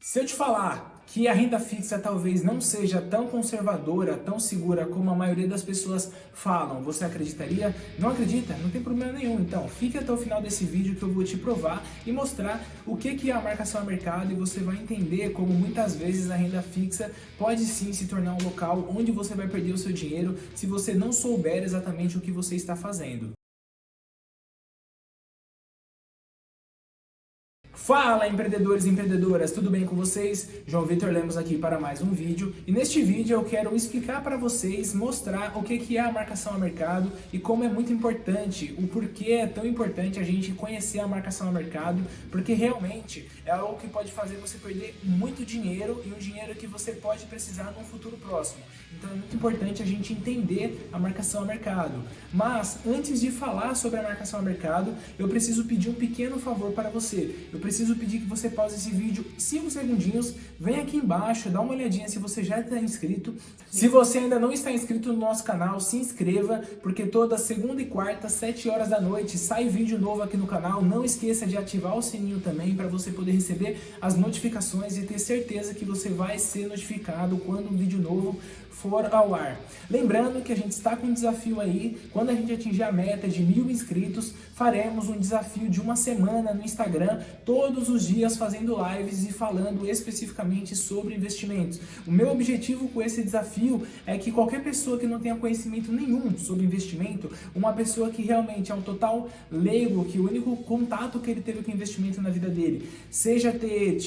Se eu te falar que a renda fixa talvez não seja tão conservadora, tão segura como a maioria das pessoas falam, você acreditaria? Não acredita? Não tem problema nenhum. Então, fique até o final desse vídeo que eu vou te provar e mostrar o que é a marcação a mercado, e você vai entender como muitas vezes a renda fixa pode sim se tornar um local onde você vai perder o seu dinheiro se você não souber exatamente o que você está fazendo. Fala, empreendedores e empreendedoras, tudo bem com vocês? João Vitor Lemos aqui para mais um vídeo, e neste vídeo eu quero explicar para vocês, mostrar o que é a marcação a mercado e como é muito importante, o porquê é tão importante a gente conhecer a marcação a mercado, porque realmente é algo que pode fazer você perder muito dinheiro, e um dinheiro que você pode precisar num futuro próximo. Então é muito importante a gente entender a marcação a mercado. Mas antes de falar sobre a marcação a mercado, eu preciso pedir um pequeno favor para você. Eu preciso pedir que você pause esse vídeo 5 segundinhos, vem aqui embaixo, dá uma olhadinha se você já está inscrito. Se você ainda não está inscrito no nosso canal, se inscreva, porque toda segunda e quarta, 7 horas da noite, sai vídeo novo aqui no canal. Não esqueça de ativar o sininho também para você poder receber as notificações e ter certeza que você vai ser notificado quando um vídeo novo for ao ar. Lembrando que a gente está com um desafio aí, quando a gente atingir a meta de 1000 inscritos, faremos um desafio de uma semana no Instagram, todos os dias fazendo lives e falando especificamente sobre investimentos. O meu objetivo com esse desafio é que qualquer pessoa que não tenha conhecimento nenhum sobre investimento, uma pessoa que realmente é um total leigo, que o único contato que ele teve com investimento na vida dele seja ter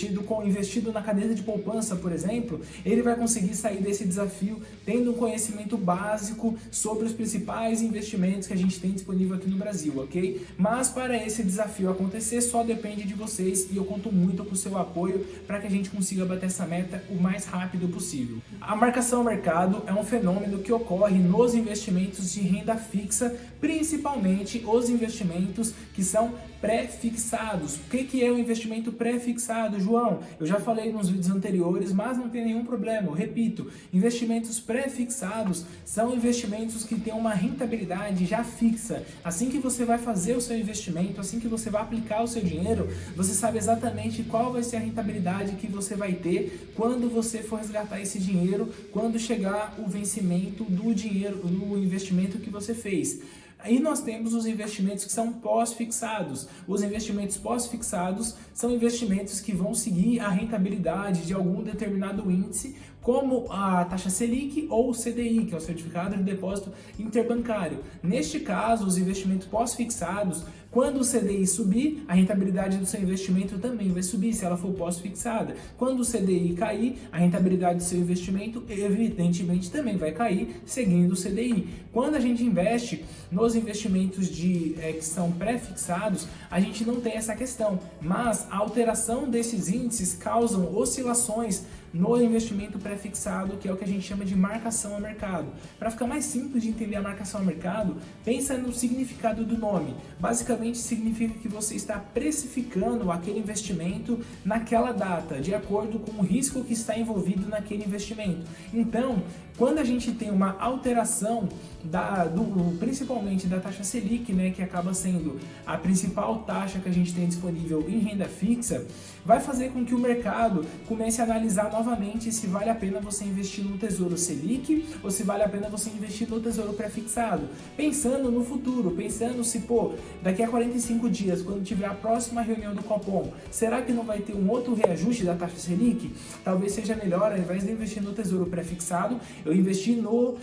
investido na caderneta de poupança, por exemplo, ele vai conseguir sair desse desafio tendo um conhecimento básico sobre os principais investimentos que a gente tem disponível aqui no Brasil, ok? Mas para esse desafio acontecer, só depende de vocês, e eu conto muito com o seu apoio para que a gente consiga bater essa meta o mais rápido possível. A marcação ao mercado é um fenômeno que ocorre nos investimentos de renda fixa, principalmente os investimentos que são pré-fixados. O que é o investimento pré-fixado, João? Eu já falei nos vídeos anteriores, mas não tem nenhum problema, eu repito. Investimentos pré-fixados são investimentos que têm uma rentabilidade já fixa. Assim que você vai fazer o seu investimento, assim que você vai aplicar o seu dinheiro, você sabe exatamente qual vai ser a rentabilidade que você vai ter quando você for resgatar esse dinheiro, quando chegar o vencimento do dinheiro, do investimento que você fez. Aí nós temos os investimentos que são pós-fixados. Os investimentos pós-fixados são investimentos que vão seguir a rentabilidade de algum determinado índice, como a taxa Selic ou o CDI, que é o Certificado de Depósito Interbancário. Neste caso, os investimentos pós-fixados, quando o CDI subir, a rentabilidade do seu investimento também vai subir, se ela for pós-fixada. Quando o CDI cair, a rentabilidade do seu investimento, evidentemente, também vai cair, seguindo o CDI. Quando a gente investe nos investimentos que são pré-fixados, a gente não tem essa questão, mas a alteração desses índices causam oscilações no investimento pré-fixado, que é o que a gente chama de marcação a mercado. Para ficar mais simples de entender a marcação a mercado, pensa no significado do nome. Basicamente significa que você está precificando aquele investimento naquela data, de acordo com o risco que está envolvido naquele investimento. Então, quando a gente tem uma alteração principalmente da taxa Selic, né, que acaba sendo a principal taxa que a gente tem disponível em renda fixa, vai fazer com que o mercado comece a analisar novamente se vale a pena você investir no Tesouro Selic ou se vale a pena você investir no Tesouro Pré-fixado. Pensando no futuro, pensando se, daqui a 45 dias, quando tiver a próxima reunião do Copom, será que não vai ter um outro reajuste da taxa Selic? Talvez seja melhor, ao invés de investir no Tesouro Pré-fixado, eu investir no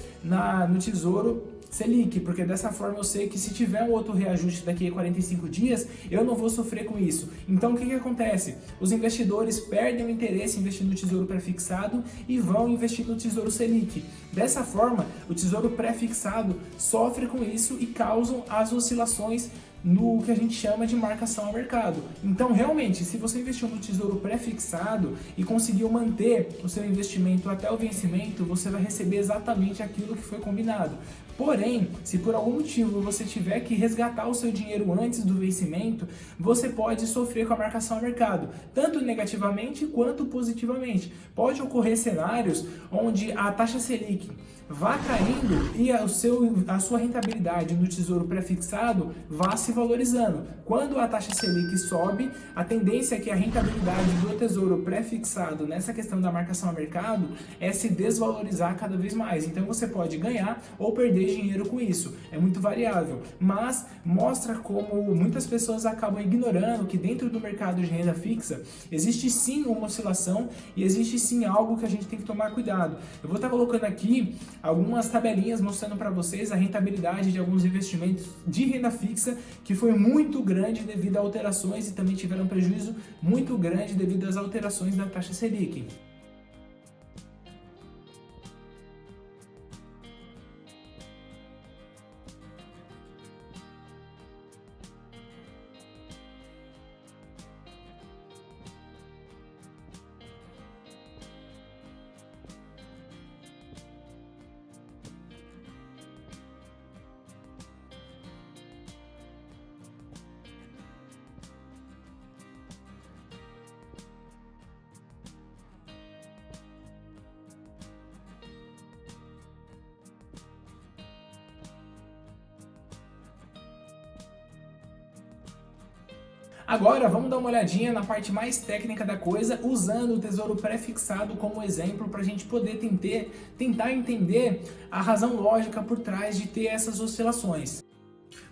Tesouro Selic, porque dessa forma eu sei que se tiver um outro reajuste daqui a 45 dias, eu não vou sofrer com isso. Então o que acontece? Os investidores perdem o interesse em investir no Tesouro Pré-fixado e vão investir no Tesouro Selic. Dessa forma, o Tesouro Pré-fixado sofre com isso e causam as oscilações no que a gente chama de marcação a mercado. Então, realmente, se você investiu no Tesouro Pré-fixado e conseguiu manter o seu investimento até o vencimento, você vai receber exatamente aquilo que foi combinado. Porém, se por algum motivo você tiver que resgatar o seu dinheiro antes do vencimento, você pode sofrer com a marcação a mercado, tanto negativamente quanto positivamente. Pode ocorrer cenários onde a taxa Selic vá caindo e a sua rentabilidade no tesouro pré-fixado vá se valorizando. Quando a taxa Selic sobe, a tendência é que a rentabilidade do tesouro pré-fixado nessa questão da marcação a mercado é se desvalorizar cada vez mais. Então você pode ganhar ou perder dinheiro com isso. É muito variável, mas mostra como muitas pessoas acabam ignorando que dentro do mercado de renda fixa existe sim uma oscilação e existe sim algo que a gente tem que tomar cuidado. Eu vou estar colocando aqui algumas tabelinhas mostrando para vocês a rentabilidade de alguns investimentos de renda fixa que foi muito grande devido a alterações e também tiveram um prejuízo muito grande devido às alterações da taxa Selic. Agora vamos dar uma olhadinha na parte mais técnica da coisa, usando o tesouro pré-fixado como exemplo para a gente poder tentar entender a razão lógica por trás de ter essas oscilações.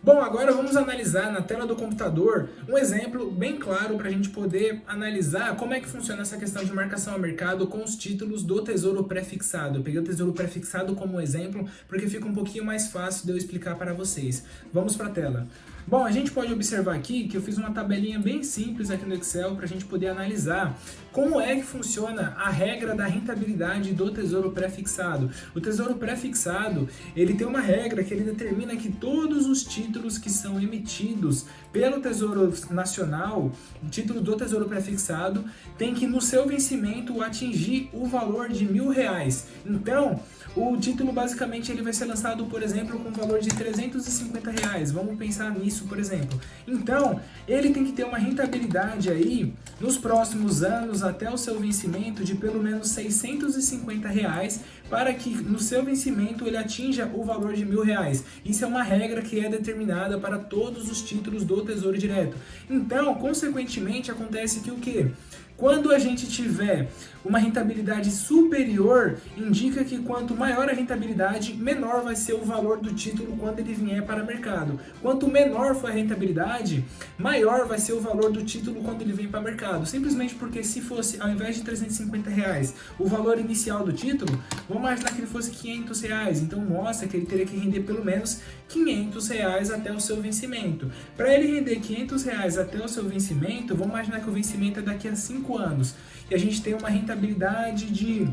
Bom, agora vamos analisar na tela do computador um exemplo bem claro para a gente poder analisar como é que funciona essa questão de marcação a mercado com os títulos do tesouro pré-fixado. Eu peguei o tesouro pré-fixado como exemplo porque fica um pouquinho mais fácil de eu explicar para vocês. Vamos para a tela. Bom, a gente pode observar aqui que eu fiz uma tabelinha bem simples aqui no Excel para a gente poder analisar como é que funciona a regra da rentabilidade do tesouro pré-fixado. O tesouro pré-fixado, ele tem uma regra que ele determina que todos os títulos que são emitidos pelo Tesouro Nacional, título do tesouro pré-fixado, tem que no seu vencimento atingir o valor de R$1.000. Então, o título basicamente ele vai ser lançado, por exemplo, com um valor de R$350. Vamos pensar nisso, por exemplo. Então, ele tem que ter uma rentabilidade aí nos próximos anos até o seu vencimento de pelo menos R$650 para que no seu vencimento ele atinja o valor de R$1.000. Isso é uma regra que é determinada para todos os títulos do Tesouro Direto. Então, consequentemente, acontece que o quê? Quando a gente tiver uma rentabilidade superior, indica que quanto maior a rentabilidade, menor vai ser o valor do título quando ele vier para o mercado. Quanto menor for a rentabilidade, maior vai ser o valor do título quando ele vem para o mercado. Simplesmente porque se fosse, ao invés de R$350, o valor inicial do título, vamos imaginar que ele fosse R$500. Então mostra que ele teria que render pelo menos R$500 até o seu vencimento. Para ele render R$500 até o seu vencimento, vamos imaginar que o vencimento é daqui a 5 anos. E a gente tem uma rentabilidade de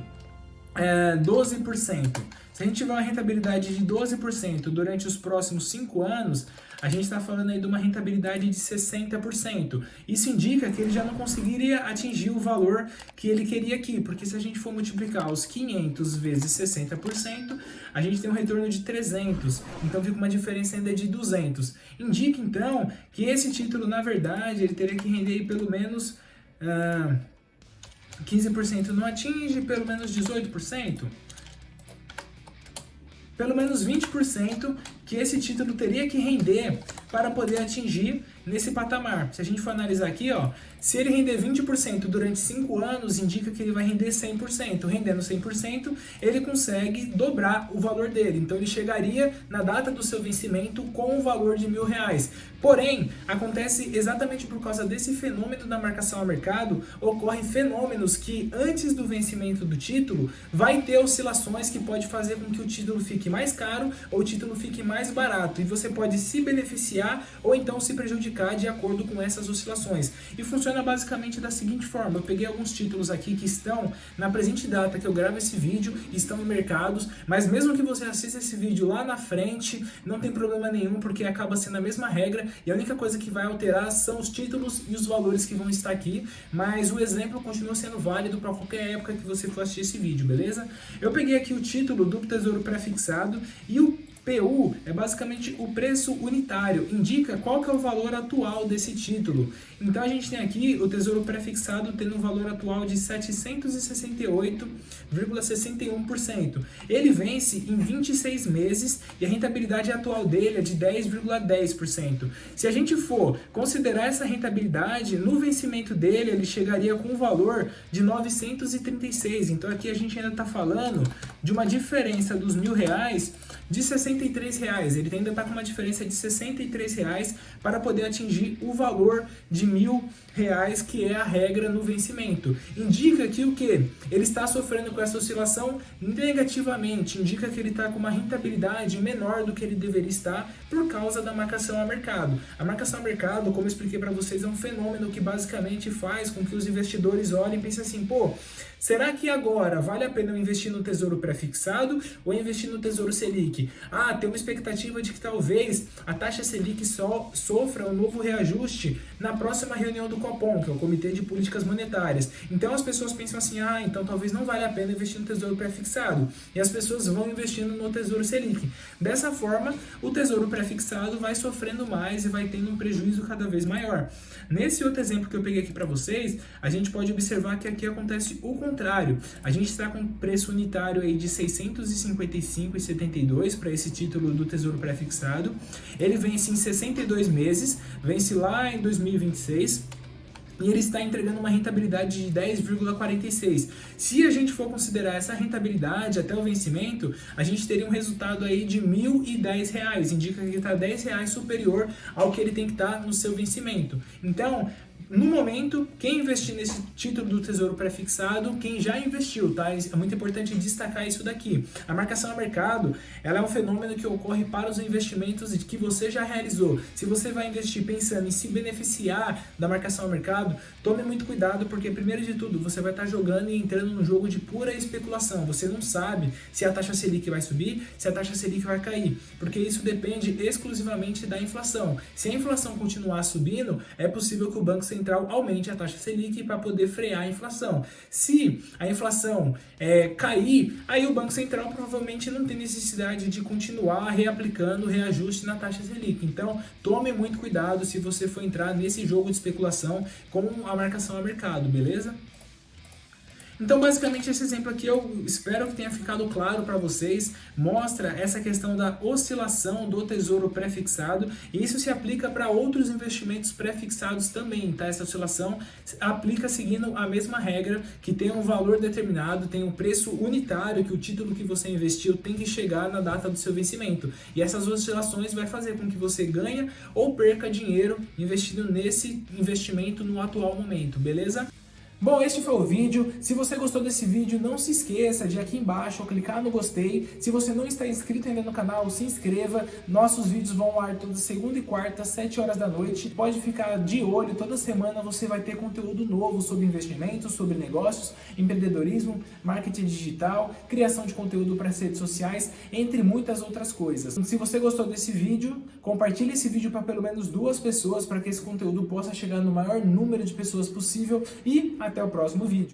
12%. Se a gente tiver uma rentabilidade de 12% durante os próximos 5 anos, a gente está falando aí de uma rentabilidade de 60%. Isso indica que ele já não conseguiria atingir o valor que ele queria aqui, porque se a gente for multiplicar os 500 vezes 60%, a gente tem um retorno de 300, então fica uma diferença ainda de 200. Indica então que esse título, na verdade, ele teria que render aí pelo menos 15% não atinge, pelo menos 18%, pelo menos 20% que esse título teria que render para poder atingir nesse patamar. Se a gente for analisar aqui, ó, se ele render 20% durante 5 anos, indica que ele vai render 100%. Rendendo 100%, ele consegue dobrar o valor dele. Então ele chegaria na data do seu vencimento com o valor de R$1.000. Porém, acontece exatamente por causa desse fenômeno da marcação a mercado, ocorrem fenômenos que antes do vencimento do título vai ter oscilações que pode fazer com que o título fique mais caro ou o título fique mais barato. E você pode se beneficiar ou então se prejudicar de acordo com essas oscilações. E funciona basicamente da seguinte forma: eu peguei alguns títulos aqui que estão na presente data que eu gravo esse vídeo, estão em mercados, mas mesmo que você assista esse vídeo lá na frente, não tem problema nenhum, porque acaba sendo a mesma regra e a única coisa que vai alterar são os títulos e os valores que vão estar aqui, mas o exemplo continua sendo válido para qualquer época que você for assistir esse vídeo, beleza? Eu peguei aqui o título do Tesouro Pré-fixado e o PU é basicamente o preço unitário, indica qual que é o valor atual desse título. Então a gente tem aqui o Tesouro Pré-fixado tendo um valor atual de 768,61%. Ele vence em 26 meses e a rentabilidade atual dele é de 10,10%. Se a gente for considerar essa rentabilidade, no vencimento dele ele chegaria com um valor de 936. Então aqui a gente ainda está falando de uma diferença dos R$1.000 de R$63. Ele ainda está com uma diferença de R$63 para poder atingir o valor de R$1.000, que é a regra no vencimento. Indica que o que? Ele está sofrendo com essa oscilação negativamente, indica que ele está com uma rentabilidade menor do que ele deveria estar por causa da marcação a mercado. A marcação a mercado, como eu expliquei para vocês, é um fenômeno que basicamente faz com que os investidores olhem e pensem assim, pô, será que agora vale a pena eu investir no Tesouro Pré-fixado ou investir no Tesouro Selic? Ah, tem uma expectativa de que talvez a taxa Selic sofra um novo reajuste na próxima reunião do Copom, que é o Comitê de Políticas Monetárias. Então as pessoas pensam assim, então talvez não vale a pena investir no Tesouro Pré-fixado. E as pessoas vão investindo no Tesouro Selic. Dessa forma, o Tesouro Pré-fixado vai sofrendo mais e vai tendo um prejuízo cada vez maior. Nesse outro exemplo que eu peguei aqui para vocês, a gente pode observar que aqui acontece o contrário. A gente está com preço unitário aí de 655,72 para esse título do Tesouro Pré-fixado. Ele vence em 62 meses, vence lá em 2026. E ele está entregando uma rentabilidade de 10,46. Se a gente for considerar essa rentabilidade até o vencimento, a gente teria um resultado aí de R$1.010. Indica que está R$10 superior ao que ele tem que estar no seu vencimento. Então, no momento, quem investir nesse título do Tesouro Pré-fixado, quem já investiu, tá? É muito importante destacar isso daqui. A marcação a mercado, ela é um fenômeno que ocorre para os investimentos que você já realizou. Se você vai investir pensando em se beneficiar da marcação a mercado, tome muito cuidado, porque primeiro de tudo, você vai estar jogando e entrando num jogo de pura especulação. Você não sabe se a taxa Selic vai subir, se a taxa Selic vai cair, porque isso depende exclusivamente da inflação. Se a inflação continuar subindo, é possível que o Banco Central aumente a taxa Selic para poder frear a inflação. Se a inflação cair, aí o Banco Central provavelmente não tem necessidade de continuar reaplicando o reajuste na taxa Selic. Então, tome muito cuidado se você for entrar nesse jogo de especulação com a marcação a mercado, beleza? Então, basicamente, esse exemplo aqui eu espero que tenha ficado claro para vocês. Mostra essa questão da oscilação do Tesouro Pré-fixado. E isso se aplica para outros investimentos pré-fixados também, tá? Essa oscilação aplica seguindo a mesma regra, que tem um valor determinado, tem um preço unitário que o título que você investiu tem que chegar na data do seu vencimento. E essas oscilações vai fazer com que você ganhe ou perca dinheiro investindo nesse investimento no atual momento, beleza? Bom, este foi o vídeo. Se você gostou desse vídeo, não se esqueça de aqui embaixo clicar no gostei. Se você não está inscrito ainda no canal, se inscreva. Nossos vídeos vão ao ar toda segunda e quarta, às 7 horas da noite. Pode ficar de olho, toda semana você vai ter conteúdo novo sobre investimentos, sobre negócios, empreendedorismo, marketing digital, criação de conteúdo para as redes sociais, entre muitas outras coisas. Se você gostou desse vídeo, compartilhe esse vídeo para pelo menos 2 pessoas, para que esse conteúdo possa chegar no maior número de pessoas possível e até o próximo vídeo.